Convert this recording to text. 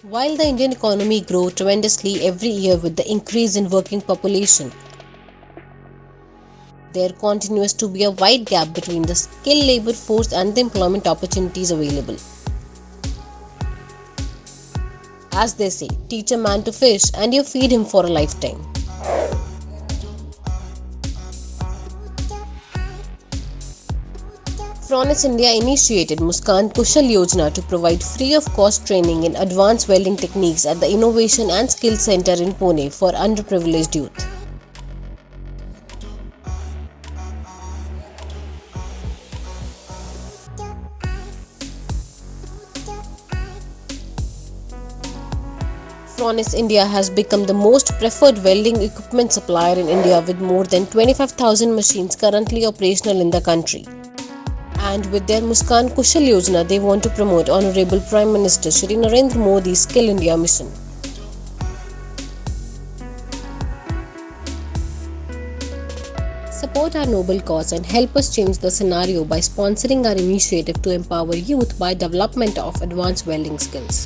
While the Indian economy grows tremendously every year with the increase in working population, there continues to be a wide gap between the skilled labor force and the employment opportunities available. As they say, teach a man to fish and you feed him for a lifetime. Fronius India initiated Muskaan Kaushal Yojana to provide free of cost training in advanced welding techniques at the Innovation and Skills Center in Pune for underprivileged youth. Fronius India has become the most preferred welding equipment supplier in India with more than 25,000 machines currently operational in the country. And with their Muskaan Kaushal Yojana, they want to promote Honorable Prime Minister Shri Narendra Modi's Skill India mission. Support our noble cause and help us change the scenario by sponsoring our initiative to empower youth by development of advanced welding skills.